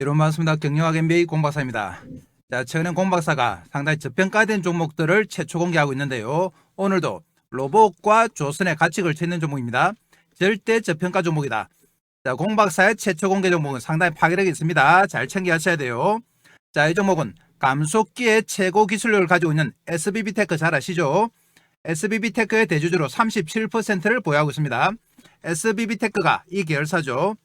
여러분 반갑습니다. 경영학 MBA 공박사입니다. 자, 최근엔 공박사가 상당히 저평가된 종목들을 최초 공개하고 있는데요. 오늘도 로봇과 조선의 같이 걸쳐있는 종목입니다. 절대 저평가 종목이다. 자, 공박사의 최초 공개 종목은 상당히 파괴력이 있습니다. 잘 챙겨하셔야 돼요. 자, 이 종목은 감속기의 최고 기술력을 가지고 있는 SBB테크 잘 아시죠? SBB테크의 대주주로 37%를 보유하고 있습니다. SBB테크가 이 계열사죠.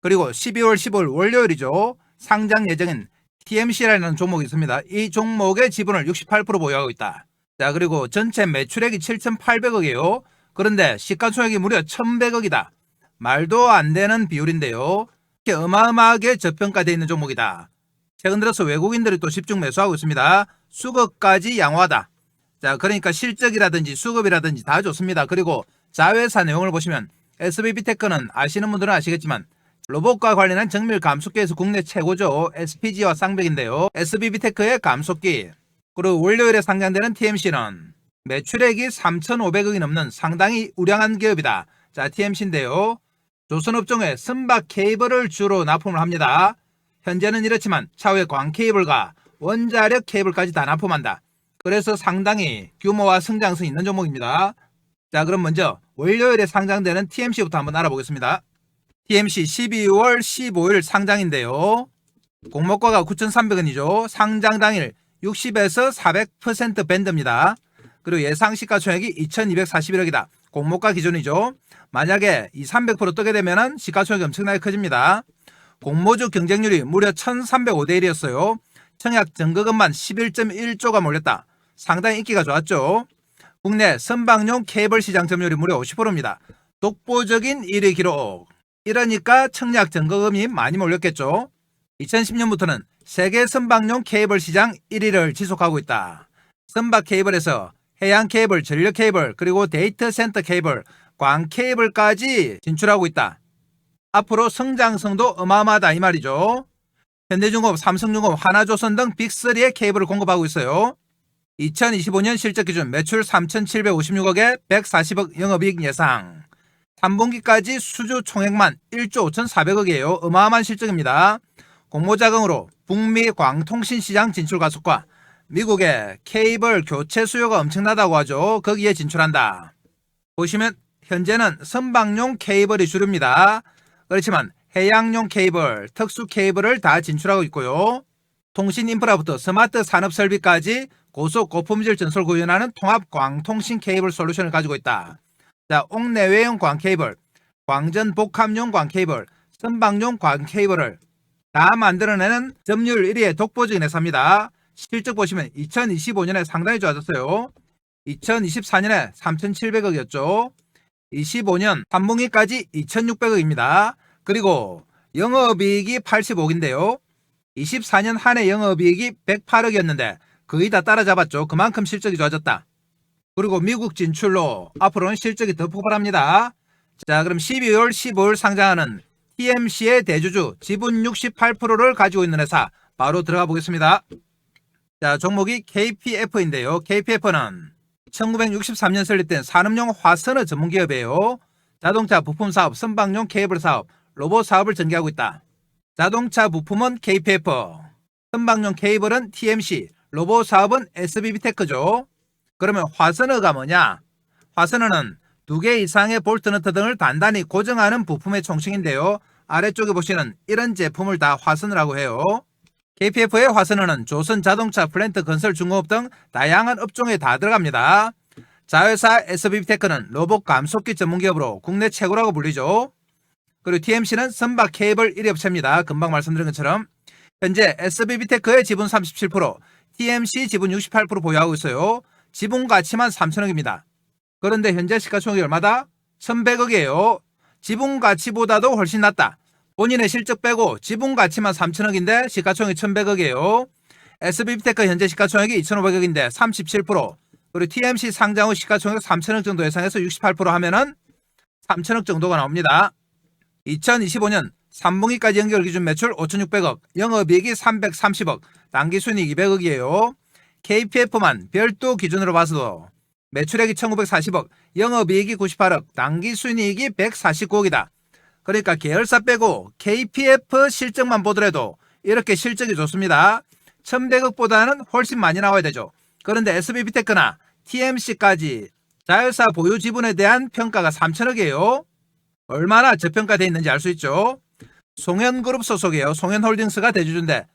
그리고 12월 15일 월요일이죠. 상장 예정인 TMC라는 종목이 있습니다. 이 종목의 지분을 68% 보유하고 있다. 자, 그리고 전체 매출액이 7,800억이에요. 그런데 시가총액이 무려 1,100억이다. 말도 안 되는 비율인데요. 이렇게 어마어마하게 저평가되어 있는 종목이다. 최근 들어서 외국인들이 또 집중 매수하고 있습니다. 수급까지 양호하다. 자, 그러니까 실적이라든지 수급이라든지 다 좋습니다. 그리고 자회사 내용을 보시면 SBB테크는 아시는 분들은 아시겠지만 로봇과 관련한 정밀 감속기에서 국내 최고죠. SPG와 쌍벽인데요. SBB테크의 감속기, 그리고 월요일에 상장되는 TMC는 매출액이 3,500억이 넘는 상당히 우량한 기업이다. 자, TMC인데요. 조선업종에 선박 케이블을 주로 납품을 합니다. 현재는 이렇지만 차후에 광 케이블과 원자력 케이블까지 다 납품한다. 그래서 상당히 규모와 성장성이 있는 종목입니다. 자, 그럼 먼저 월요일에 상장되는 TMC부터 한번 알아보겠습니다. TMC 12월 15일 상장인데요. 공모가가 9,300원이죠. 상장 당일 60에서 400% 밴드입니다. 그리고 예상 시가총액이 2,241억이다. 공모가 기준이죠. 만약에 이 300% 뜨게 되면 시가총액이 엄청나게 커집니다. 공모주 경쟁률이 무려 1,305대 1이었어요. 청약 증거금만 11.1조가 몰렸다. 상당히 인기가 좋았죠. 국내 선박용 케이블 시장 점유율이 무려 50%입니다. 독보적인 1위 기록. 이러니까 청약 증거금이 많이 몰렸겠죠. 2010년부터는 세계 선박용 케이블 시장 1위를 지속하고 있다. 선박 케이블에서 해양 케이블, 전력 케이블, 그리고 데이터 센터 케이블, 광 케이블까지 진출하고 있다. 앞으로 성장성도 어마어마하다 이 말이죠. 현대중공업, 삼성중공업, 하나조선 등 빅3의 케이블을 공급하고 있어요. 2025년 실적 기준 매출 3,756억에 140억 영업이익 예상. 3분기까지 수주 총액만 1조 5,400억이에요. 어마어마한 실적입니다. 공모자금으로 북미 광통신 시장 진출 가속과 미국의 케이블 교체 수요가 엄청나다고 하죠. 거기에 진출한다. 보시면 현재는 선박용 케이블이 주류입니다. 그렇지만 해양용 케이블, 특수 케이블을 다 진출하고 있고요. 통신 인프라부터 스마트 산업 설비까지 고속 고품질 전설 구현하는 통합 광통신 케이블 솔루션을 가지고 있다. 자, 옥내외형 광 케이블, 광전 복합용 광 케이블, 선박용 광 케이블을 다 만들어내는 점유율 1위의 독보적인 회사입니다. 실적 보시면 2025년에 상당히 좋아졌어요. 2024년에 3,700억이었죠. 25년 3분기까지 2,600억입니다. 그리고 영업이익이 85억인데요. 24년 한 해 영업이익이 108억이었는데 거의 다 따라잡았죠. 그만큼 실적이 좋아졌다. 그리고 미국 진출로 앞으로는 실적이 더 폭발합니다. 자, 그럼 12월 15일 상장하는 TMC의 대주주 지분 68%를 가지고 있는 회사 바로 들어가 보겠습니다. 자, 종목이 KPF인데요. KPF는 1963년 설립된 산업용 화선의 전문기업이에요. 자동차 부품 사업, 선박용 케이블 사업, 로봇 사업을 전개하고 있다. 자동차 부품은 KPF, 선박용 케이블은 TMC, 로봇 사업은 SBB테크죠. 그러면 화선어가 뭐냐? 화선어는 2개 이상의 볼트너트 등을 단단히 고정하는 부품의 총칭인데요. 아래쪽에 보시는 이런 제품을 다 화선어라고 해요. KPF의 화선어는 조선 자동차 플랜트 건설 중공업 등 다양한 업종에 다 들어갑니다. 자회사 SBB테크는 로봇 감속기 전문기업으로 국내 최고라고 불리죠. 그리고 TMC는 선박 케이블 1위 업체입니다. 금방 말씀드린 것처럼 현재 SBB테크의 지분 37%, TMC 지분 68% 보유하고 있어요. 지분 가치만 3천억입니다. 그런데 현재 시가총액이 얼마다? 1,100억이에요. 지분 가치보다도 훨씬 낮다. 본인의 실적 빼고 지분 가치만 3천억인데 시가총액이 1,100억이에요. SBB테크 현재 시가총액이 2,500억인데 37%, 그리고 TMC 상장 후 시가총액 3천억 정도 예상해서 68% 하면은 3천억 정도가 나옵니다. 2025년 3분기까지 연결 기준 매출 5,600억, 영업이익이 330억, 당기순이익 200억이에요. KPF만 별도 기준으로 봐서도 매출액이 1,940억, 영업이익이 98억, 당기순이익이 149억이다. 그러니까 계열사 빼고 KPF 실적만 보더라도 이렇게 실적이 좋습니다. 1100억보다는 훨씬 많이 나와야 되죠. 그런데 SBB테크나 TMC까지 자회사 보유 지분에 대한 평가가 3천억이에요. 얼마나 저평가되어 있는지 알 수 있죠. 송현그룹 소속이에요. 송현홀딩스가 대주주인데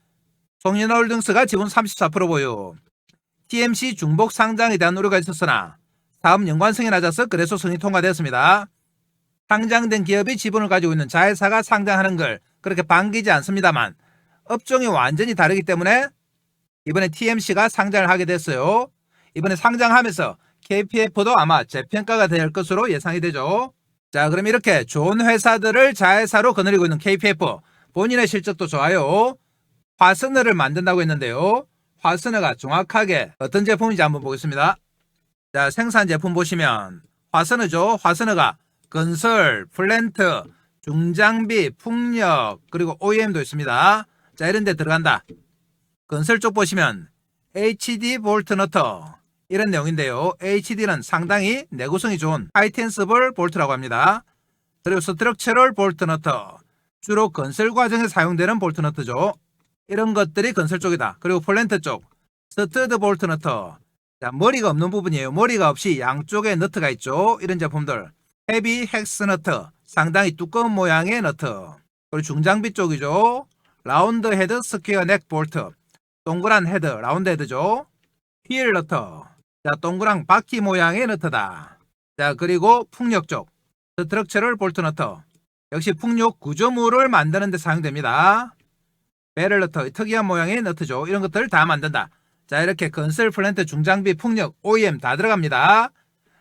송현홀딩스가 지분 34% 보유. TMC 중복 상장에 대한 우려가 있었으나 사업 연관성이 낮아서 그래서 승인이 통과되었습니다. 상장된 기업이 지분을 가지고 있는 자회사가 상장하는 걸 그렇게 반기지 않습니다만 업종이 완전히 다르기 때문에 이번에 TMC가 상장을 하게 됐어요. 이번에 상장하면서 KPF도 아마 재평가가 될 것으로 예상이 되죠. 자, 그럼 이렇게 좋은 회사들을 자회사로 거느리고 있는 KPF, 본인의 실적도 좋아요. 화스너를 만든다고 했는데요. 화스너가 정확하게 어떤 제품인지 한번 보겠습니다. 자, 생산 제품 보시면 화스너죠. 화스너가 건설, 플랜트, 중장비, 풍력, 그리고 OEM도 있습니다. 자, 이런 데 들어간다. 건설 쪽 보시면 HD 볼트 너터 이런 내용인데요. HD는 상당히 내구성이 좋은 하이텐서블 볼트라고 합니다. 그리고 스트럭처럴 볼트 너터, 주로 건설 과정에 사용되는 볼트 너트죠. 이런 것들이 건설 쪽이다. 그리고 플랜트 쪽 스터드 볼트 너터, 자, 머리가 없는 부분이에요. 머리가 없이 양쪽에 너트가 있죠. 이런 제품들. 헤비 헥스 너트, 상당히 두꺼운 모양의 너트. 그리고 중장비 쪽이죠. 라운드 헤드 스퀘어 넥 볼트, 동그란 헤드, 라운드 헤드죠. 휠 너터, 자, 동그란 바퀴 모양의 너트다. 자, 그리고 풍력 쪽 스트럭처럴 볼트 너터, 역시 풍력 구조물을 만드는 데 사용됩니다. 배럴 너터, 특이한 모양의 너트죠. 이런 것들을 다 만든다. 자, 이렇게 건설, 플랜트, 중장비, 풍력, OEM 다 들어갑니다.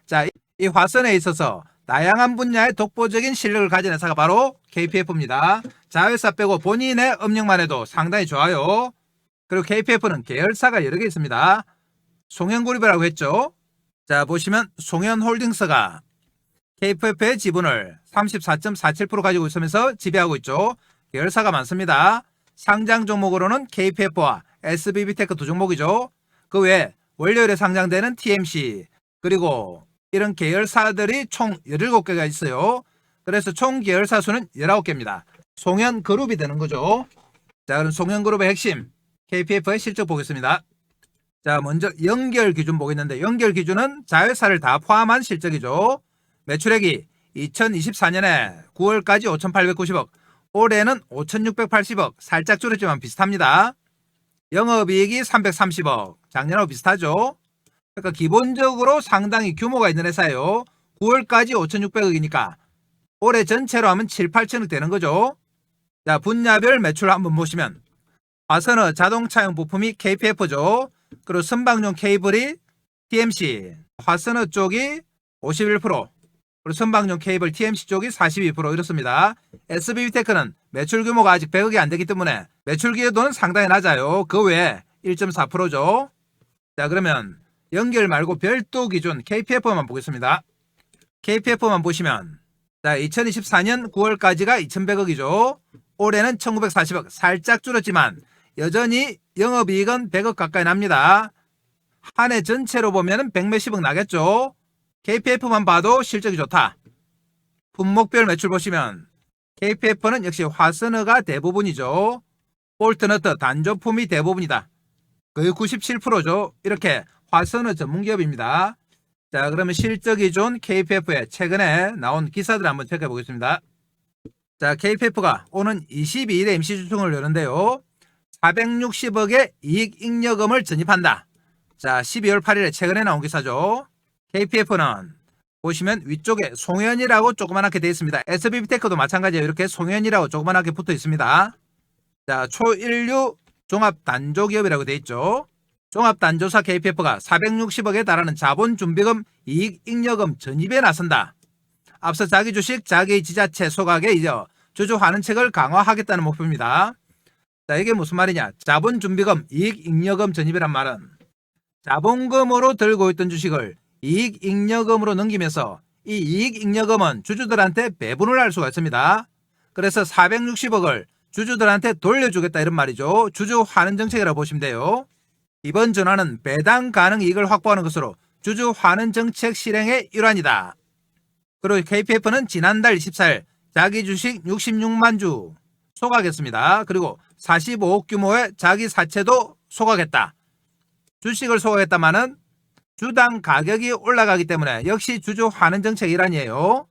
자, 이 화선에 있어서 다양한 분야의 독보적인 실력을 가진 회사가 바로 KPF입니다. 자회사 빼고 본인의 업력만 해도 상당히 좋아요. 그리고 KPF는 계열사가 여러 개 있습니다. 송현그룹이라고 했죠. 자, 보시면 송현홀딩스가 KPF의 지분을 34.47% 가지고 있으면서 지배하고 있죠. 계열사가 많습니다. 상장 종목으로는 KPF와 SBB테크 두 종목이죠. 그 외에 월요일에 상장되는 TMC, 그리고 이런 계열사들이 총 17개가 있어요. 그래서 총 계열사 수는 19개입니다. 송현그룹이 되는 거죠. 자, 그럼 송현그룹의 핵심 KPF의 실적 보겠습니다. 자, 먼저 연결 기준 보겠는데 연결 기준은 자회사를 다 포함한 실적이죠. 매출액이 2024년에 9월까지 5,890억, 올해는 5,680억, 살짝 줄었지만 비슷합니다. 영업이익이 330억, 작년하고 비슷하죠. 그러니까 기본적으로 상당히 규모가 있는 회사예요. 9월까지 5,600억이니까 올해 전체로 하면 7, 8천억 되는 거죠. 자, 분야별 매출 한번 보시면 화선어 자동차용 부품이 KPF죠. 그리고 선박용 케이블이 TMC, 화선어 쪽이 51%, 그리고 선박용 케이블 TMC 쪽이 42% 이렇습니다. SBB테크는 매출 규모가 아직 100억이 안 되기 때문에 매출 기여도는 상당히 낮아요. 그 외에 1.4%죠. 자, 그러면 연결 말고 별도 기준 KPF만 보겠습니다. KPF만 보시면 자, 2024년 9월까지가 2,100억이죠. 올해는 1,940억, 살짝 줄었지만 여전히 영업이익은 100억 가까이 납니다. 한 해 전체로 보면 100몇십억 나겠죠. KPF만 봐도 실적이 좋다. 품목별 매출 보시면 KPF는 역시 화선어가 대부분이죠. 볼트너트, 단조품이 대부분이다. 거의 97%죠. 이렇게 화선어 전문기업입니다. 자, 그러면 실적이 좋은 KPF의 최근에 나온 기사들 한번 체크해 보겠습니다. 자, KPF가 오는 22일에 임시주총을 여는데요. 460억의 이익잉여금을 전입한다. 자, 12월 8일에 최근에 나온 기사죠. KPF는 보시면 위쪽에 송현이라고 조그만하게 되어 있습니다. SBB테크도 마찬가지예요. 이렇게 송현이라고 조그만하게 붙어 있습니다. 자, 초일류 종합단조기업이라고 되어 있죠. 종합단조사 KPF가 460억에 달하는 자본준비금 이익잉여금 전입에 나선다. 앞서 자기 주식, 자기 지자체 소각에 이어 주주 환원책을 강화하겠다는 목표입니다. 자, 이게 무슨 말이냐? 자본준비금, 이익잉여금 전입이란 말은 자본금으로 들고 있던 주식을 이익잉여금으로 넘기면서 이 이익잉여금은 주주들한테 배분을 할 수가 있습니다. 그래서 460억을 주주들한테 돌려주겠다 이런 말이죠. 주주 환원 정책이라고 보시면 돼요. 이번 전환은 배당 가능 이익을 확보하는 것으로 주주 환원 정책 실행의 일환이다. 그리고 KPF는 지난달 24일 자기 주식 66만 주 소각했습니다. 그리고 45억 규모의 자기 사채도 소각했다. 주식을 소각했다마는 주당 가격이 올라가기 때문에 역시 주주 환원 정책 일환이에요.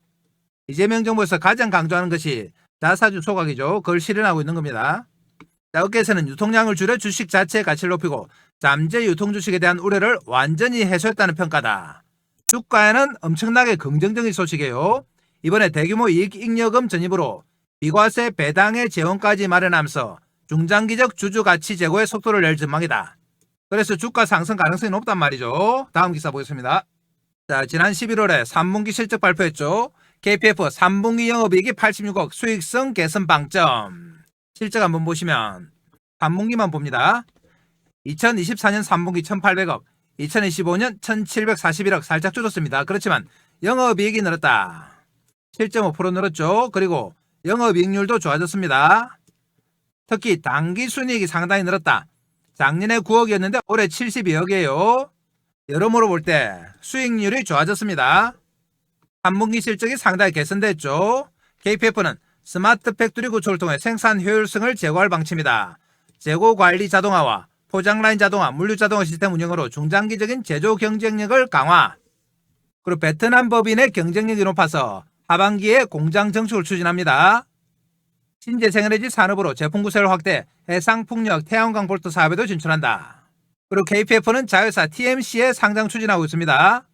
이재명 정부에서 가장 강조하는 것이 자사주 소각이죠. 그걸 실현하고 있는 겁니다. 자, 업계에서는 유통량을 줄여 주식 자체의 가치를 높이고 잠재 유통 주식에 대한 우려를 완전히 해소했다는 평가다. 주가에는 엄청나게 긍정적인 소식이에요. 이번에 대규모 이익잉여금 전입으로 비과세 배당의 재원까지 마련하면서 중장기적 주주 가치 제고의 속도를 낼 전망이다. 그래서 주가 상승 가능성이 높단 말이죠. 다음 기사 보겠습니다. 자, 지난 11월에 3분기 실적 발표했죠. KPF 3분기 영업이익이 86억, 수익성 개선 방점. 실적 한번 보시면 3분기만 봅니다. 2024년 3분기 1,800억, 2025년 1,741억 살짝 줄었습니다. 그렇지만 영업이익이 늘었다. 7.5% 늘었죠. 그리고 영업이익률도 좋아졌습니다. 특히 당기순이익이 상당히 늘었다. 작년에 9억이었는데 올해 72억이에요. 여러모로 볼 때 수익률이 좋아졌습니다. 3분기 실적이 상당히 개선됐죠. KPF는 스마트 팩토리 구축을 통해 생산 효율성을 제고할 방침이다. 재고 관리 자동화와 포장 라인 자동화, 물류 자동화 시스템 운영으로 중장기적인 제조 경쟁력을 강화. 그리고 베트남 법인의 경쟁력이 높아서 하반기에 공장 증축을 추진합니다. 신재생에너지 산업으로 제품 구세를 확대, 해상풍력, 태양광 볼트 사업에도 진출한다. 그리고 KPF는 자회사 TMC에 상장 추진하고 있습니다.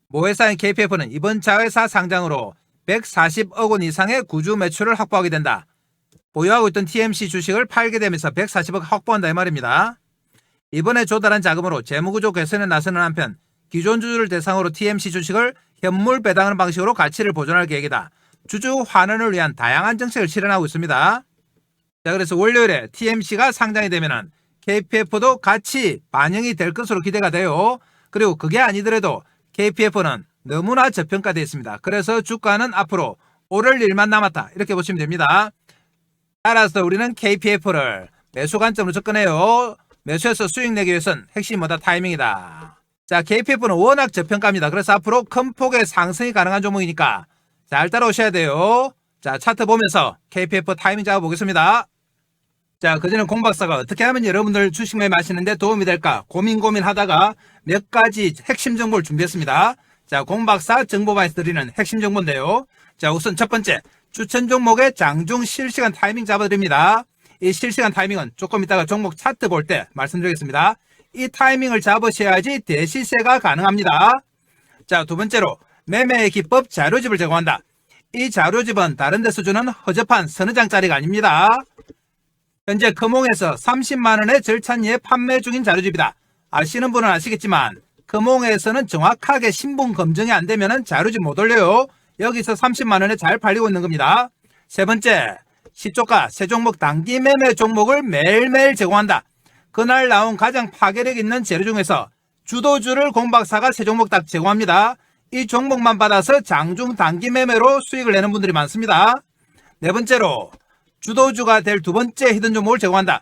모회사인 KPF는 이번 자회사 상장으로 140억 원 이상의 구주 매출을 확보하게 된다. 보유하고 있던 TMC 주식을 팔게 되면서 140억 확보한다 이 말입니다. 이번에 조달한 자금으로 재무구조 개선에 나서는 한편 기존 주주를 대상으로 TMC 주식을 현물 배당하는 방식으로 가치를 보존할 계획이다. 주주 환원을 위한 다양한 정책을 실현하고 있습니다. 자, 그래서 월요일에 TMC가 상장이 되면은 KPF도 같이 반영이 될 것으로 기대가 돼요. 그리고 그게 아니더라도 KPF는 너무나 저평가되어 있습니다. 그래서 주가는 앞으로 오를 일만 남았다. 이렇게 보시면 됩니다. 따라서 우리는 KPF를 매수 관점으로 접근해요. 매수해서 수익 내기 위해서는 핵심이 뭐다? 타이밍이다. 자, KPF는 워낙 저평가입니다. 그래서 앞으로 큰 폭의 상승이 가능한 종목이니까 잘 따라오셔야 돼요. 자, 차트 보면서 KPF 타이밍 잡아보겠습니다. 자, 그전에 공박사가 어떻게 하면 여러분들 주식 매매하시는데 도움이 될까 고민하다가 몇 가지 핵심 정보를 준비했습니다. 자, 공박사 정보방에서 드리는 핵심 정보인데요. 자, 우선 첫 번째, 추천 종목의 장중 실시간 타이밍 잡아드립니다. 이 실시간 타이밍은 조금 이따가 종목 차트 볼 때 말씀드리겠습니다. 이 타이밍을 잡으셔야지 대시세가 가능합니다. 자, 두 번째로 매매의 기법 자료집을 제공한다. 이 자료집은 다른 데서 주는 허접한 서너 장짜리가 아닙니다. 현재 금홍에서 30만원의 절찬리에 판매 중인 자료집이다. 아시는 분은 아시겠지만 금홍에서는 정확하게 신분 검증이 안 되면 자료집 못 올려요. 여기서 30만원에 잘 팔리고 있는 겁니다. 세 번째, 시초가 세 종목 단기 매매 종목을 매일매일 제공한다. 그날 나온 가장 파괴력 있는 재료 중에서 주도주를 공박사가 세 종목 딱 제공합니다. 이 종목만 받아서 장중 단기 매매로 수익을 내는 분들이 많습니다. 네 번째로 주도주가 될 두 번째 히든 종목을 제공한다.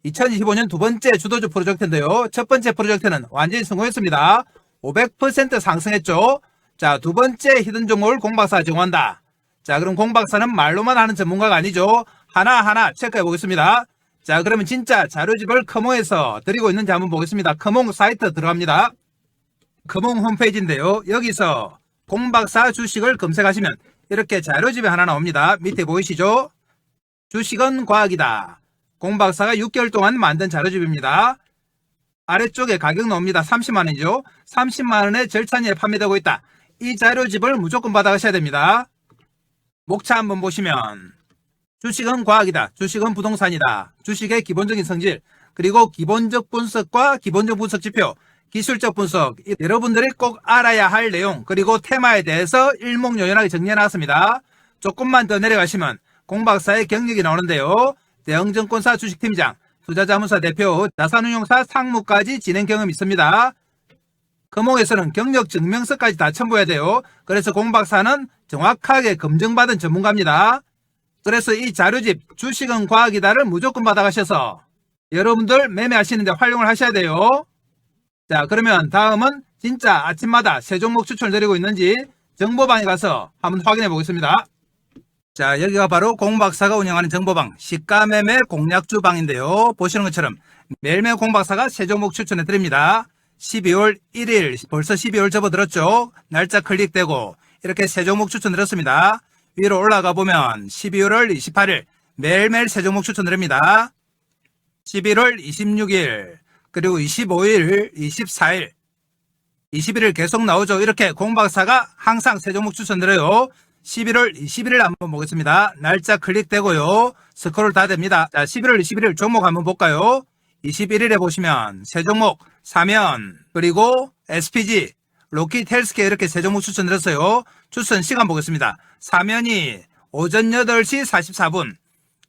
2025년 두 번째 주도주 프로젝트인데요. 첫 번째 프로젝트는 완전히 성공했습니다. 500% 상승했죠. 자, 두 번째 히든 종목을 공박사가 제공한다. 자, 그럼 공박사는 말로만 하는 전문가가 아니죠. 하나하나 체크해 보겠습니다. 자, 그러면 진짜 자료집을 커몽에서 드리고 있는지 한번 보겠습니다. 커몽 사이트 들어갑니다. 커몽 홈페이지인데요. 여기서 공박사 주식을 검색하시면 이렇게 자료집이 하나 나옵니다. 밑에 보이시죠? 주식은 과학이다. 공박사가 6개월 동안 만든 자료집입니다. 아래쪽에 가격 나옵니다. 30만원이죠. 30만원에 절찬리에 판매되고 있다. 이 자료집을 무조건 받아가셔야 됩니다. 목차 한번 보시면 주식은 과학이다. 주식은 부동산이다. 주식의 기본적인 성질, 그리고 기본적 분석과 기본적 분석 지표, 기술적 분석, 여러분들이 꼭 알아야 할 내용, 그리고 테마에 대해서 일목요연하게 정리해 놨습니다. 조금만 더 내려가시면 공박사의 경력이 나오는데요. 대형증권사 주식팀장, 투자자문사 대표, 자산운용사 상무까지 진행 경험이 있습니다. 금홍에서는 경력 증명서까지 다 첨부해야 돼요. 그래서 공박사는 정확하게 검증받은 전문가입니다. 그래서 이 자료집 주식은 과학이다를 무조건 받아가셔서 여러분들 매매하시는데 활용을 하셔야 돼요. 자, 그러면 다음은 진짜 아침마다 세 종목 추천을 드리고 있는지 정보방에 가서 한번 확인해 보겠습니다. 자, 여기가 바로 공박사가 운영하는 정보방 시가매매 공략주 방인데요. 보시는 것처럼 매일매일 공박사가 세 종목 추천해 드립니다. 12월 1일 벌써 12월 접어들었죠. 날짜 클릭되고 이렇게 세 종목 추천드렸습니다. 위로 올라가 보면 12월 28일 매일매일 세 종목 추천드립니다. 11월 26일 그리고 25일 24일 21일 계속 나오죠. 이렇게 공박사가 항상 세 종목 추천드려요. 11월 21일 한번 보겠습니다. 날짜 클릭되고요. 스크롤 다 됩니다. 자, 11월 21일 종목 한번 볼까요? 21일에 보시면 세 종목 사면 그리고 SPG 로킷 헬스케어 이렇게 세 종목 추천드렸어요. 추천 시간 보겠습니다. 사면이 오전 8시 44분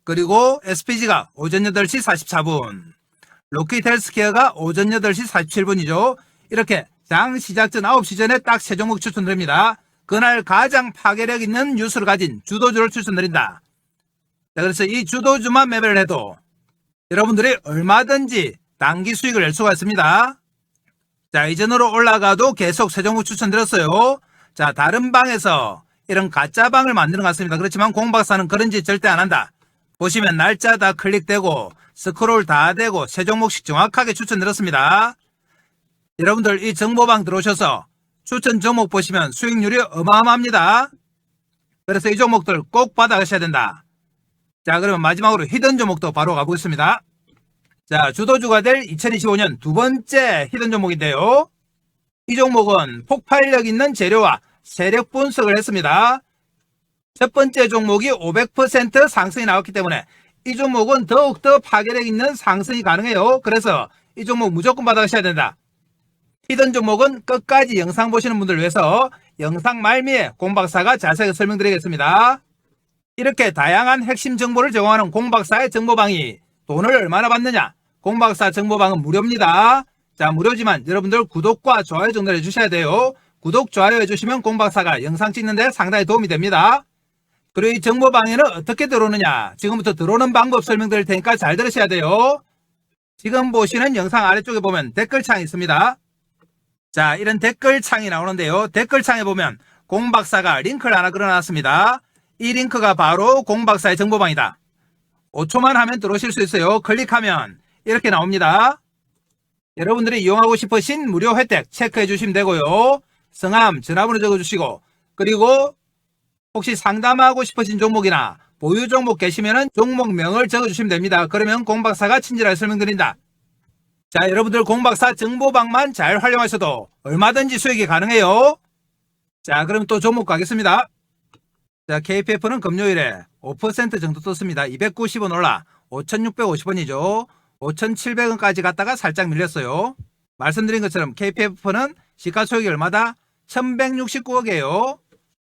그리고 SPG가 오전 8시 44분 로킷 헬스케어가 오전 8시 47분이죠. 이렇게 장 시작 전 9시 전에 딱 세 종목 추천드립니다. 그날 가장 파괴력 있는 뉴스를 가진 주도주를 추천드린다. 자, 그래서 이 주도주만 매매를 해도 여러분들이 얼마든지 단기 수익을 낼 수가 있습니다. 자, 이전으로 올라가도 계속 세 종목 추천드렸어요. 자, 다른 방에서 이런 가짜 방을 만드는 것 같습니다. 그렇지만 공박사는 그런 짓 절대 안 한다. 보시면 날짜 다 클릭되고 스크롤 다 되고 세 종목씩 정확하게 추천드렸습니다. 여러분들 이 정보방 들어오셔서 추천 종목 보시면 수익률이 어마어마합니다. 그래서 이 종목들 꼭 받아가셔야 된다. 자, 그러면 마지막으로 히든 종목도 바로 가보겠습니다. 자, 주도주가 될 2025년 두 번째 히든 종목인데요. 이 종목은 폭발력 있는 재료와 세력 분석을 했습니다. 첫 번째 종목이 500% 상승이 나왔기 때문에 이 종목은 더욱더 파괴력 있는 상승이 가능해요. 그래서 이 종목 무조건 받아가셔야 된다. 히든 종목은 끝까지 영상 보시는 분들 위해서 영상 말미에 공박사가 자세히 설명드리겠습니다. 이렇게 다양한 핵심 정보를 제공하는 공박사의 정보방이 돈을 얼마나 받느냐? 공박사 정보방은 무료입니다. 자, 무료지만 여러분들 구독과 좋아요 정도를 해주셔야 돼요. 구독, 좋아요 해주시면 공박사가 영상 찍는데 상당히 도움이 됩니다. 그리고 이 정보방에는 어떻게 들어오느냐? 지금부터 들어오는 방법 설명드릴 테니까 잘 들으셔야 돼요. 지금 보시는 영상 아래쪽에 보면 댓글창이 있습니다. 자, 이런 댓글창이 나오는데요. 댓글창에 보면 공박사가 링크를 하나 걸어놨습니다. 이 링크가 바로 공박사의 정보방이다. 5초만 하면 들어오실 수 있어요. 클릭하면 이렇게 나옵니다. 여러분들이 이용하고 싶으신 무료 혜택 체크해 주시면 되고요. 성함, 전화번호 적어주시고 그리고 혹시 상담하고 싶으신 종목이나 보유 종목 계시면 종목명을 적어주시면 됩니다. 그러면 공박사가 친절하게 설명드린다. 자, 여러분들 공박사 정보방만 잘 활용하셔도 얼마든지 수익이 가능해요. 자, 그럼 또 종목 가겠습니다. 자, KPF는 금요일에 5% 정도 떴습니다. 290원 올라 5,650원이죠. 5,700원까지 갔다가 살짝 밀렸어요. 말씀드린 것처럼 KPF는 시가총액이 얼마다? 1,169억이에요.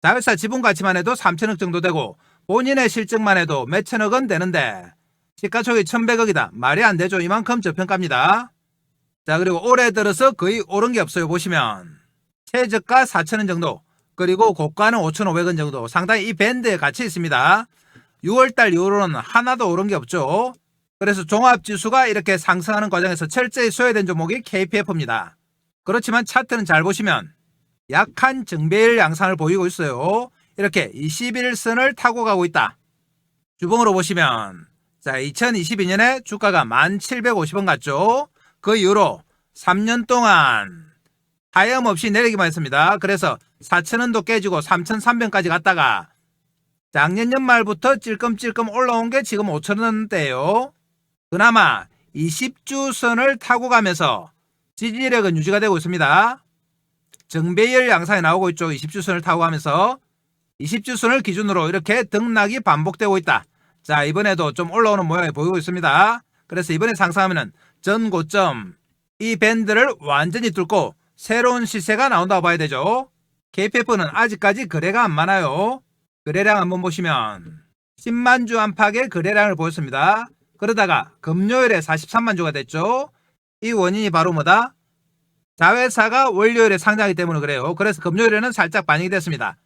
자회사 지분가치만 해도 3천억 정도 되고 본인의 실적만 해도 몇천억 원 되는데 시가총액이 1,100억이다. 말이 안 되죠. 이만큼 저평가입니다. 자, 그리고 올해 들어서 거의 오른 게 없어요. 보시면 최저가 4,000원 정도 그리고 고가는 5,500원 정도 상당히 이 밴드에 같이 있습니다. 6월달 이후로는 하나도 오른 게 없죠. 그래서 종합지수가 이렇게 상승하는 과정에서 철저히 소외된 종목이 KPF입니다. 그렇지만 차트는 잘 보시면 약한 정배일 양상을 보이고 있어요. 이렇게 21선을 타고 가고 있다. 주봉으로 보시면 자, 2022년에 주가가 1,750원 갔죠. 그 이후로 3년 동안 하염없이 내리기만 했습니다. 그래서 4,000원도 깨지고 3,300원까지 갔다가 작년 연말부터 찔끔찔끔 올라온 게 지금 5,000원대예요. 그나마 20주선을 타고 가면서 지지력은 유지가 되고 있습니다. 정배열 양상이 나오고 있죠. 20주선을 타고 가면서 20주선을 기준으로 이렇게 등락이 반복되고 있다. 자, 이번에도 좀 올라오는 모양이 보이고 있습니다. 그래서 이번에 상승하면은 전 고점 이 밴드를 완전히 뚫고 새로운 시세가 나온다고 봐야 되죠. KPF는 아직까지 거래가 안 많아요. 거래량 한번 보시면 10만 주 안팎의 거래량을 보였습니다. 그러다가 금요일에 43만 주가 됐죠. 이 원인이 바로 뭐다? 자회사가 월요일에 상장하기 때문에 그래요. 그래서 금요일에는 살짝 반영이 됐습니다.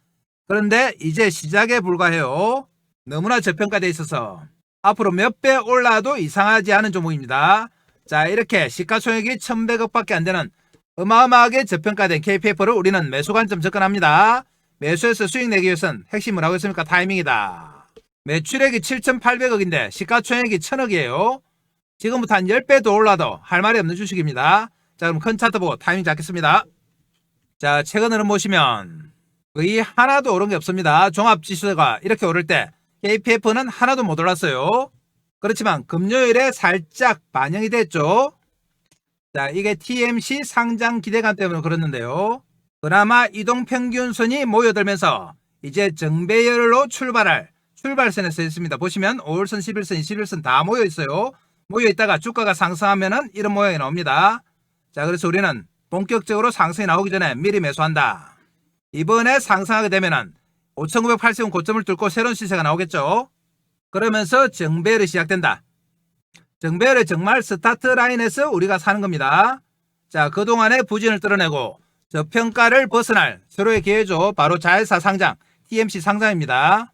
그런데 이제 시작에 불과해요. 너무나 저평가되어 있어서 앞으로 몇 배 올라도 이상하지 않은 종목입니다. 자, 이렇게 시가총액이 1,100억밖에 안 되는 어마어마하게 저평가된 KPF를 우리는 매수 관점 접근합니다. 매수해서 수익 내기 위해서는 핵심을 하고 있으니까 타이밍이다. 매출액이 7,800억인데 시가총액이 1,000억이에요. 지금부터 한 10배 더 올라도 할 말이 없는 주식입니다. 자, 그럼 큰 차트 보고 타이밍 잡겠습니다. 자, 최근으로 보시면 거의 하나도 오른 게 없습니다. 종합지수가 이렇게 오를 때 KPF는 하나도 못 올랐어요. 그렇지만 금요일에 살짝 반영이 됐죠. 자, 이게 TMC 상장 기대감 때문에 그렇는데요. 그나마 이동평균선이 모여들면서 이제 정배열로 출발할 출발선에 서 있습니다. 보시면 5월선, 11선, 21선 다 모여 있어요. 모여 있다가 주가가 상승하면은 이런 모양이 나옵니다. 자, 그래서 우리는 본격적으로 상승이 나오기 전에 미리 매수한다. 이번에 상승하게 되면은 5,980원 고점을 뚫고 새로운 시세가 나오겠죠. 그러면서 정배열이 시작된다. 정배열의 정말 스타트 라인에서 우리가 사는 겁니다. 자, 그동안의 부진을 뚫어내고 저평가를 벗어날 새로의 기회죠. 바로 자회사 상장, TMC 상장입니다.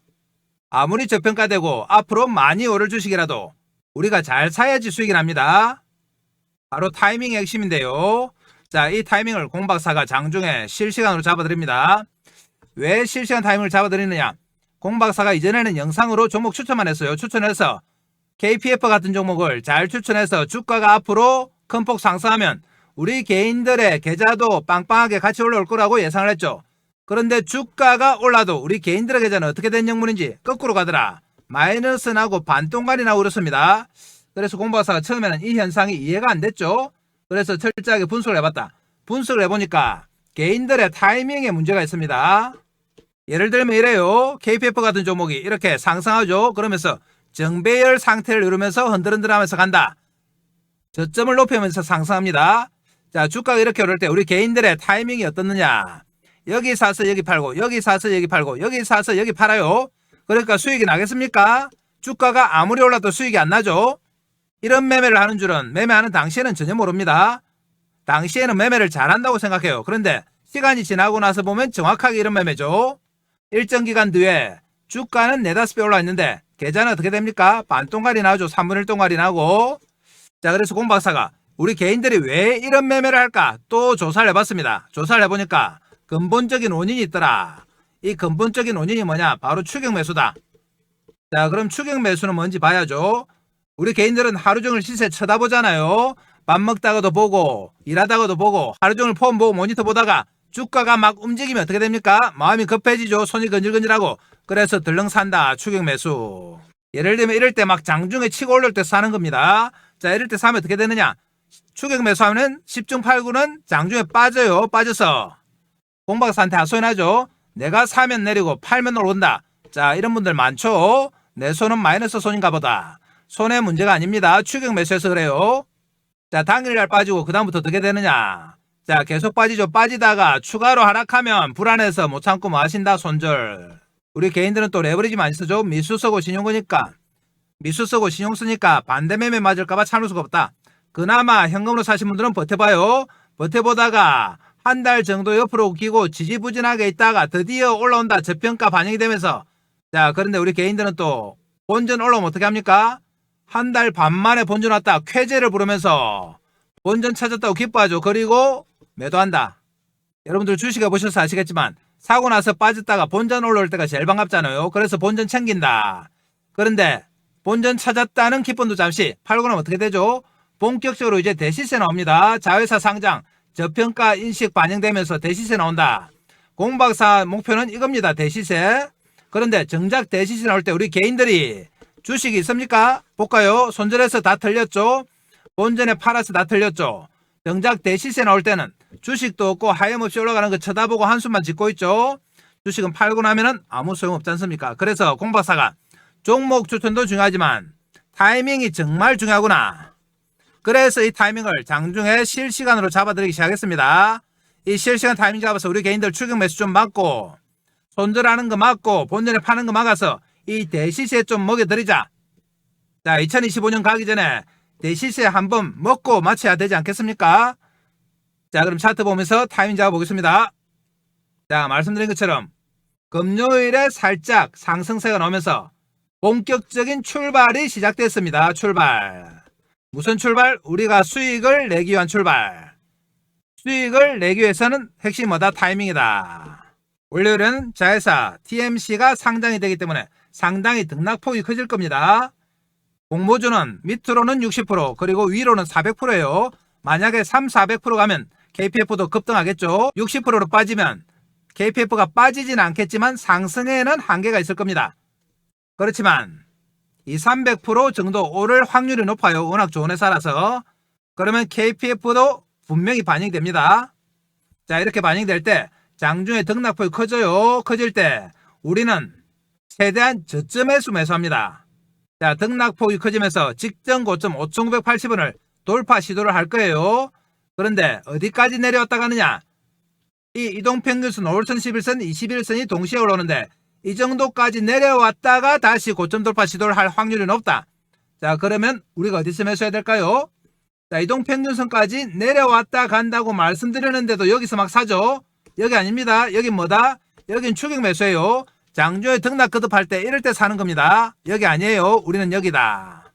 아무리 저평가되고 앞으로 많이 오를 주식이라도 우리가 잘 사야지 수익이 납니다. 바로 타이밍이 핵심인데요. 자, 이 타이밍을 공박사가 장중에 실시간으로 잡아드립니다. 왜 실시간 타이밍을 잡아드리느냐? 공박사가 이전에는 영상으로 종목 추천만 했어요. 추천해서 KPF 같은 종목을 잘 추천해서 주가가 앞으로 큰 폭 상승하면 우리 개인들의 계좌도 빵빵하게 같이 올라올 거라고 예상을 했죠. 그런데 주가가 올라도 우리 개인들의 계좌는 어떻게 된 영문인지 거꾸로 가더라. 마이너스 나고 반동간이 나고 그렇습니다. 그래서 공박사가 처음에는 이 현상이 이해가 안 됐죠. 그래서 철저하게 분석을 해봤다. 분석을 해보니까 개인들의 타이밍에 문제가 있습니다. 예를 들면 이래요. KPF 같은 종목이 이렇게 상승하죠. 그러면서 정배열 상태를 이루면서 흔들흔들하면서 간다. 저점을 높이면서 상승합니다. 자, 주가가 이렇게 오를 때 우리 개인들의 타이밍이 어떻느냐. 여기 사서 여기 팔고 여기 사서 여기 팔고 여기 사서 여기 팔아요. 그러니까 수익이 나겠습니까? 주가가 아무리 올라도 수익이 안 나죠. 이런 매매를 하는 줄은 매매하는 당시에는 전혀 모릅니다. 당시에는 매매를 잘한다고 생각해요. 그런데 시간이 지나고 나서 보면 정확하게 이런 매매죠. 일정 기간 뒤에 주가는 4-5배 올라 있는데 계좌는 어떻게 됩니까? 반동갈이 나오죠. 3분의 1 동갈이 나고. 자, 그래서 공박사가 우리 개인들이 왜 이런 매매를 할까 또 조사를 해봤습니다. 조사를 해보니까 근본적인 원인이 있더라. 이 근본적인 원인이 뭐냐? 바로 추격 매수다. 자, 그럼 추격 매수는 뭔지 봐야죠. 우리 개인들은 하루 종일 시세 쳐다보잖아요. 밥 먹다가도 보고 일하다가도 보고 하루 종일 폰 보고 모니터 보다가 주가가 막 움직이면 어떻게 됩니까? 마음이 급해지죠. 손이 건질건질하고. 그래서 들렁 산다. 추격 매수. 예를 들면 이럴 때 막 장중에 치고 올릴 때 사는 겁니다. 자, 이럴 때 사면 어떻게 되느냐? 추격 매수하면 10중 8구는 장중에 빠져요. 빠져서 공박사한테 하소연하죠. 내가 사면 내리고 팔면 오른다. 자, 이런 분들 많죠. 내 손은 마이너스 손인가 보다. 손의 문제가 아닙니다. 추격 매수해서 그래요. 자, 당일날 빠지고 그 다음부터 어떻게 되느냐? 자, 계속 빠지죠. 빠지다가 추가로 하락하면 불안해서 못 참고 뭐 하신다. 손절. 우리 개인들은 또 레버리지 많이 쓰죠. 미수 쓰고 신용 거니까. 미수 쓰고 신용 쓰니까 반대 매매 맞을까봐 참을 수가 없다. 그나마 현금으로 사신 분들은 버텨봐요. 버텨보다가 한 달 정도 옆으로 웃기고 지지부진하게 있다가 드디어 올라온다. 저평가 반영이 되면서. 자, 그런데 우리 개인들은 또 본전 올라오면 어떻게 합니까? 한 달 반 만에 본전 왔다. 쾌재를 부르면서 본전 찾았다고 기뻐하죠. 그리고 매도한다. 여러분들 주식해 보셔서 아시겠지만 사고 나서 빠졌다가 본전 올라올 때가 제일 반갑잖아요. 그래서 본전 챙긴다. 그런데 본전 찾았다는 기쁨도 잠시 팔고 나면 어떻게 되죠? 본격적으로 이제 대시세 나옵니다. 자회사 상장, 저평가 인식 반영되면서 대시세 나온다. 공박사 목표는 이겁니다. 대시세. 그런데 정작 대시세 나올 때 우리 개인들이 주식이 있습니까? 볼까요? 손절해서 다 틀렸죠? 본전에 팔아서 다 틀렸죠? 정작 대시세 나올 때는 주식도 없고 하염없이 올라가는 거 쳐다보고 한숨만 짓고 있죠? 주식은 팔고 나면은 아무 소용없지 않습니까? 그래서 공박사가 종목 추천도 중요하지만 타이밍이 정말 중요하구나. 그래서 이 타이밍을 장중에 실시간으로 잡아드리기 시작했습니다. 이 실시간 타이밍 잡아서 우리 개인들 추격 매수 좀 막고 손절하는 거 막고 본전에 파는 거 막아서 이 대시세 좀 먹여드리자. 자, 2025년 가기 전에 대시세 한번 먹고 마쳐야 되지 않겠습니까? 자, 그럼 차트 보면서 타이밍 잡아보겠습니다. 자, 말씀드린 것처럼 금요일에 살짝 상승세가 나오면서 본격적인 출발이 시작됐습니다. 출발. 무슨 출발? 우리가 수익을 내기 위한 출발. 수익을 내기 위해서는 핵심이 뭐다? 타이밍이다. 월요일은 자회사 TMC가 상장이 되기 때문에 상당히 등락폭이 커질 겁니다. 공모주는 밑으로는 60% 그리고 위로는 400%예요. 만약에 400% 가면 KPF도 급등하겠죠. 60%로 빠지면 KPF가 빠지진 않겠지만 상승에는 한계가 있을 겁니다. 그렇지만 300% 정도 오를 확률이 높아요. 워낙 좋은 회사라서. 그러면 KPF도 분명히 반영됩니다. 자, 이렇게 반영될 때 장중에 등락폭이 커져요. 커질 때 우리는 최대한 저점 매수합니다. 자, 등락폭이 커지면서 직전 고점 5,980원을 돌파 시도를 할 거예요. 그런데 어디까지 내려왔다 가느냐? 이 이동평균선 5일선, 11선, 21선이 동시에 올라오는데 이 정도까지 내려왔다가 다시 고점 돌파 시도를 할 확률이 높다. 자, 그러면 우리가 어디서 매수해야 될까요? 자, 이동평균선까지 내려왔다 간다고 말씀드렸는데도 여기서 막 사죠. 여기 아닙니다. 여긴 뭐다? 여긴 추격 매수예요. 장중에 등락 거듭할 때 이럴 때 사는 겁니다. 여기 아니에요. 우리는 여기다.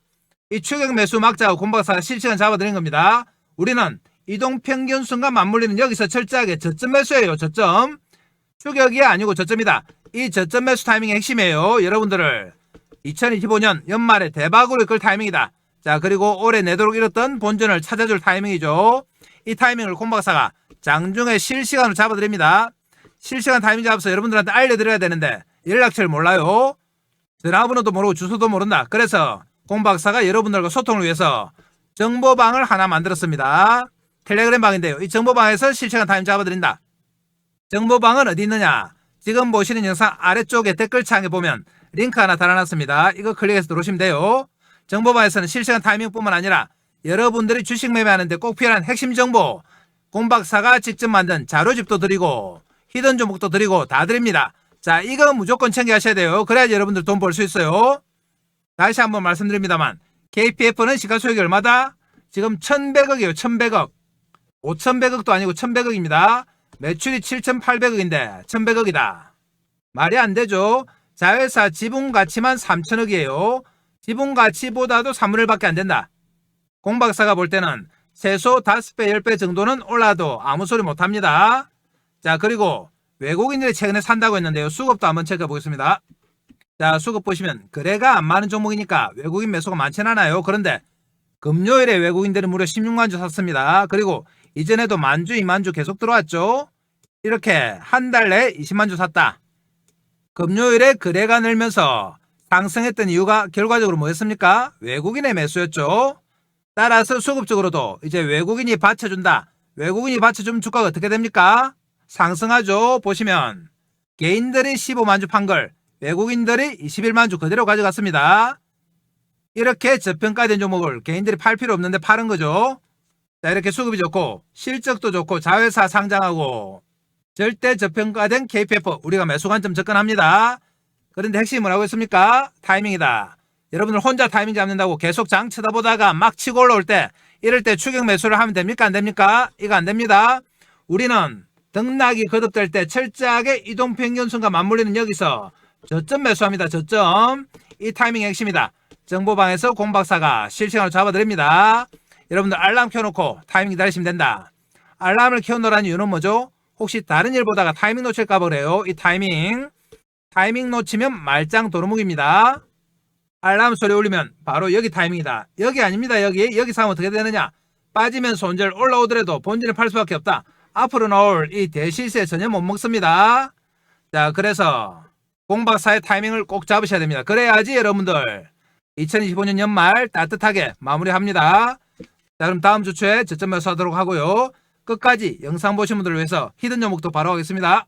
이 추격 매수 막자고 곰박사가 실시간 잡아드린 겁니다. 우리는 이동평균선과 맞물리는 여기서 철저하게 저점 매수예요. 저점. 추격이 아니고 저점이다. 이 저점 매수 타이밍이 핵심이에요. 여러분들을 2025년 연말에 대박으로 이끌 타이밍이다. 자, 그리고 올해 내도록 잃었던 본전을 찾아줄 타이밍이죠. 이 타이밍을 곰박사가 장중에 실시간으로 잡아드립니다. 실시간 타이밍 잡아서 여러분들한테 알려드려야 되는데 연락처를 몰라요. 전화번호도 모르고 주소도 모른다. 그래서 곰박사가 여러분들과 소통을 위해서 정보방을 하나 만들었습니다. 텔레그램 방인데요. 이 정보방에서 실시간 타이밍 잡아드린다. 정보방은 어디 있느냐? 지금 보시는 영상 아래쪽에 댓글창에 보면 링크 하나 달아놨습니다. 이거 클릭해서 들어오시면 돼요. 정보방에서는 실시간 타이밍뿐만 아니라 여러분들이 주식 매매하는데 꼭 필요한 핵심 정보, 곰박사가 직접 만든 자료집도 드리고 히든 종목도 드리고 다 드립니다. 자, 이거 무조건 챙겨하셔야 돼요. 그래야지 여러분들 돈 벌 수 있어요. 다시 한번 말씀드립니다만 KPF는 시가총액이 얼마다? 지금 1,100억이에요. 1,100억. 5,100억도 아니고 1,100억입니다. 매출이 7,800억인데 1,100억이다. 말이 안 되죠. 자회사 지분가치만 3,000억이에요. 지분가치보다도 3분의 1밖에 안 된다. 공박사가 볼 때는 최소 5배, 10배 정도는 올라도 아무 소리 못합니다. 자, 그리고 외국인들이 최근에 산다고 했는데요. 수급도 한번 체크해 보겠습니다. 자, 수급 보시면 거래가 안 많은 종목이니까 외국인 매수가 많지는 않아요. 그런데 금요일에 외국인들은 무려 16만 주 샀습니다. 그리고 이전에도 10,000주, 20,000주 계속 들어왔죠. 이렇게 한 달 내에 20만 주 샀다. 금요일에 거래가 늘면서 상승했던 이유가 결과적으로 뭐였습니까? 외국인의 매수였죠. 따라서 수급적으로도 이제 외국인이 받쳐준다. 외국인이 받쳐주면 주가가 어떻게 됩니까? 상승하죠. 보시면 개인들이 15만 주 판 걸 외국인들이 21만 주 그대로 가져갔습니다. 이렇게 저평가된 종목을 개인들이 팔 필요 없는데 파는 거죠. 자, 이렇게 수급이 좋고 실적도 좋고 자회사 상장하고 절대 저평가된 KPF 우리가 매수 관점 접근합니다. 그런데 핵심이 뭐라고 했습니까? 타이밍이다. 여러분들 혼자 타이밍 잡는다고 계속 장 쳐다보다가 막 치고 올라올 때 이럴 때 추격 매수를 하면 됩니까? 안 됩니까? 이거 안 됩니다. 우리는 등락이 거듭될 때 철저하게 이동평균선과 맞물리는 여기서 저점 매수합니다. 저점. 이 타이밍 핵심이다. 정보방에서 곰박사가 실시간으로 잡아드립니다. 여러분들 알람 켜놓고 타이밍 기다리시면 된다. 알람을 켜놓으라는 이유는 뭐죠? 혹시 다른 일 보다가 타이밍 놓칠까 봐 그래요. 이 타이밍 놓치면 말짱 도루묵입니다. 알람 소리 울리면 바로 여기 타이밍이다. 여기 아닙니다. 여기 사면 어떻게 되느냐? 빠지면 손절 올라오더라도 본진을 팔 수밖에 없다. 앞으로 나올 이 대시세 전혀 못 먹습니다. 자, 그래서 공박사의 타이밍을 꼭 잡으셔야 됩니다. 그래야지 여러분들 2025년 연말 따뜻하게 마무리합니다. 자, 그럼 다음 주 초에 저점 매수하도록 하고요. 끝까지 영상 보신 분들을 위해서 히든 종목도 바로 하겠습니다.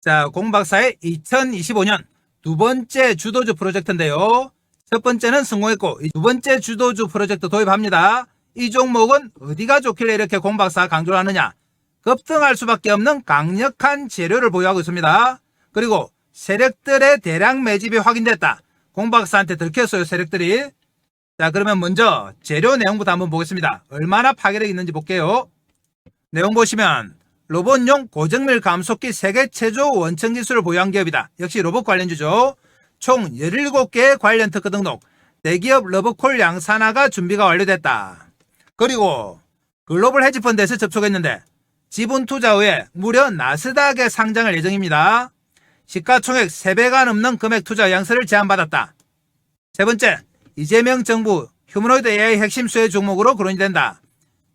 자, 공박사의 2025년 두 번째 주도주 프로젝트인데요. 첫 번째는 성공했고 두 번째 주도주 프로젝트 도입합니다. 이 종목은 어디가 좋길래 이렇게 공박사가 강조를 하느냐? 급등할 수밖에 없는 강력한 재료를 보유하고 있습니다. 그리고 세력들의 대량 매집이 확인됐다. 공박사한테 들켰어요, 세력들이. 자, 그러면 먼저 재료 내용부터 한번 보겠습니다. 얼마나 파괴력이 있는지 볼게요. 내용 보시면 로봇용 고정밀 감속기 세계 최저 원천 기술을 보유한 기업이다. 역시 로봇 관련주죠. 총 17개의 관련 특허 등록, 대기업 러브콜 양산화가 준비가 완료됐다. 그리고 글로벌 헤지펀드에서 접촉했는데 지분 투자 후에 무려 나스닥에 상장할 예정입니다. 시가총액 3배가 넘는 금액 투자 양서를 제안받았다. 세 번째, 이재명 정부 휴머노이드 AI 핵심 수혜 종목으로 거론이 된다.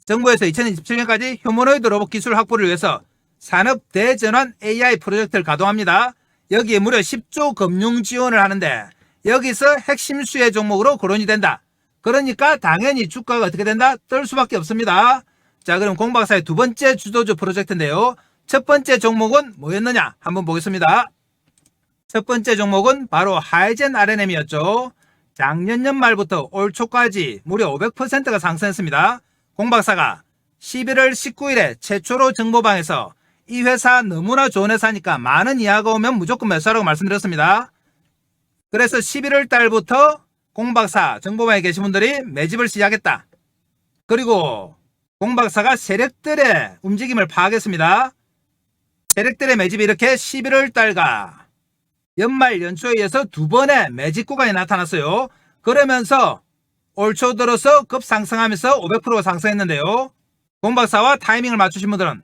정부에서 2027년까지 휴머노이드 로봇 기술 확보를 위해서 산업 대전환 AI 프로젝트를 가동합니다. 여기에 무려 10조 금융 지원을 하는데 여기서 핵심 수혜 종목으로 거론이 된다. 그러니까 당연히 주가가 어떻게 된다? 뜰 수밖에 없습니다. 자, 그럼 공 박사의 두 번째 주도주 프로젝트인데요. 첫 번째 종목은 뭐였느냐? 한번 보겠습니다. 첫 번째 종목은 바로 하이젠 RNM이었죠. 작년 연말부터 올 초까지 무려 500%가 상승했습니다. 공 박사가 11월 19일에 최초로 정보방에서 이 회사 너무나 좋은 회사니까 많은 이하가 오면 무조건 매수하라고 말씀드렸습니다. 그래서 11월 달부터 공 박사 정보방에 계신 분들이 매집을 시작했다. 그리고 공 박사가 세력들의 움직임을 파악했습니다. 세력들의 매집이 이렇게 11월 달과 연말 연초에 의해서 두 번의 매집 구간이 나타났어요. 그러면서 올 초 들어서 급상승하면서 500%가 상승했는데요. 공 박사와 타이밍을 맞추신 분들은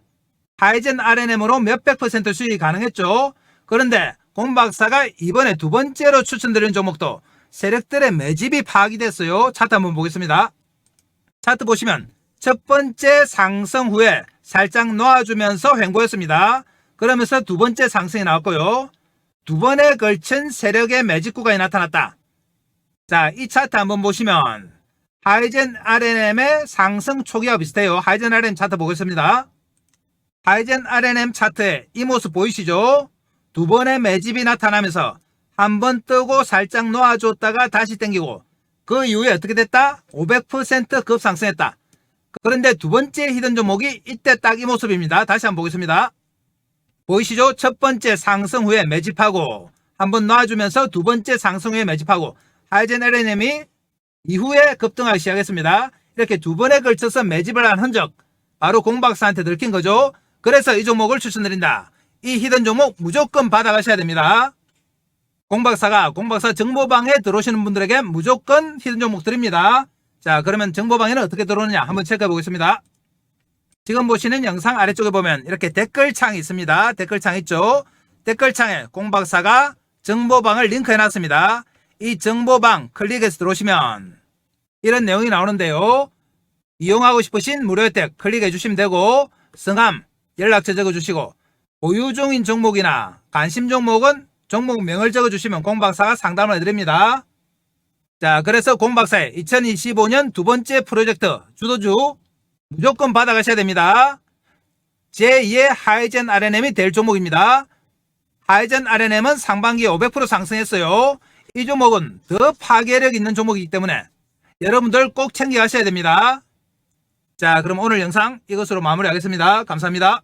하이젠 RNM으로 몇백 % 수익이 가능했죠. 그런데 공 박사가 이번에 두 번째로 추천드리는 종목도 세력들의 매집이 파악이 됐어요. 차트 한번 보겠습니다. 차트 보시면 첫 번째 상승 후에 살짝 놓아주면서 횡보했습니다. 그러면서 두 번째 상승이 나왔고요. 두 번에 걸친 세력의 매집 구간이 나타났다. 자, 이 차트 한번 보시면 하이젠 RNM의 상승 초기와 비슷해요. 하이젠 RNM 차트 보겠습니다. 하이젠 RNM 차트에 이 모습 보이시죠? 두 번의 매집이 나타나면서 한 번 뜨고 살짝 놓아줬다가 다시 땡기고 그 이후에 어떻게 됐다? 500% 급상승했다. 그런데 두 번째 히든 종목이 이때 딱 이 모습입니다. 다시 한번 보겠습니다. 보이시죠? 첫 번째 상승 후에 매집하고 한번 놔주면서 두 번째 상승 후에 매집하고 하이젠 RNM이 이후에 급등하기 시작했습니다. 이렇게 두 번에 걸쳐서 매집을 한 흔적 바로 공 박사한테 들킨 거죠. 그래서 이 종목을 추천드린다. 이 히든 종목 무조건 받아가셔야 됩니다. 공 박사 정보방에 들어오시는 분들에게 무조건 히든 종목 드립니다. 자, 그러면 정보방에는 어떻게 들어오느냐 한번 체크해 보겠습니다. 지금 보시는 영상 아래쪽에 보면 이렇게 댓글창이 있습니다. 댓글창 있죠? 댓글창에 공 박사가 정보방을 링크해 놨습니다. 이 정보방 클릭해서 들어오시면 이런 내용이 나오는데요. 이용하고 싶으신 무료 혜택 클릭해 주시면 되고 성함, 연락처 적어주시고 보유 중인 종목이나 관심 종목은 종목명을 적어주시면 공 박사가 상담을 해드립니다. 자, 그래서 공 박사의 2025년 두 번째 프로젝트 주도주 무조건 받아가셔야 됩니다. 제2의 하이젠 RNM이 될 종목입니다. 하이젠 RNM은 상반기에 500% 상승했어요. 이 종목은 더 파괴력 있는 종목이기 때문에 여러분들 꼭 챙겨가셔야 됩니다. 자, 그럼 오늘 영상 이것으로 마무리하겠습니다. 감사합니다.